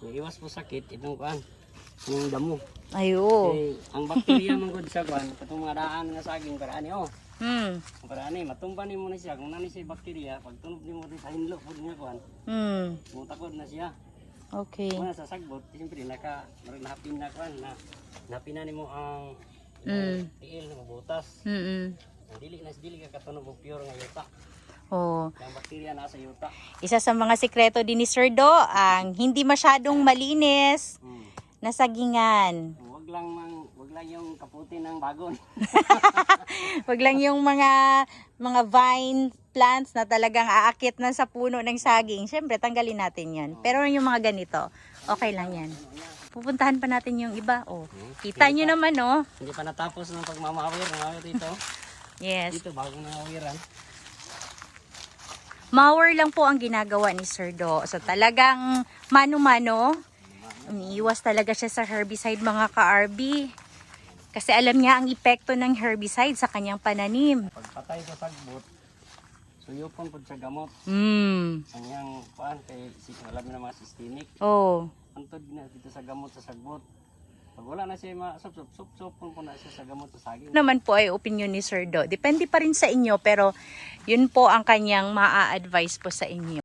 iwas po sakit itong kuan, yung damo. Ayo. Ang bakterya man gud sa kuan, katong mga daan nga saging para ani oh. Hmm. Para ani matumban nimo na siya kung nani siya bakterya, pag tunog nimo sa hinlo pud nga kuan, Hmm. mutakod na siya. Okay. Kung sa sagbot, siyempre nahapin na kuan na napina nimo ang tiil na mabutas. Dili ka katunog og pure nga yuta. Oh. Ang bakterya nasa yuta. Isa sa mga sikreto din ni Sir Do, ang hindi masyadong malinis na sagingan. Wag lang yung kaputi ng bagon. Wag lang yung mga vine plants na talagang aakit na sa puno ng saging. Siyempre, tanggalin natin yan. Pero yung mga ganito, okay lang yan. Pupuntahan pa natin yung iba. Oh, kita nyo naman, oh. Hindi pa natapos ng pagmamawir ng dito. Yes. Dito bagong nangawiran. Mower lang po ang ginagawa ni Sir Do. So talagang mano-mano. Umiiwas talaga siya sa herbicide mga ka-RB. Kasi alam niya ang epekto ng herbicide sa kanyang pananim. Pagpatay sa sagbot, suyupon po sa gamot. Hmm. Ang yang paan kay alam na mga systemic. Oh. Antod na dito sa gamot sa sagbot. Pag wala na siya sup-sup po na siya sa gamot sa saging. Naman po ay opinion ni Sir Do. Depende pa rin sa inyo pero yun po ang kanyang maa-advise po sa inyo.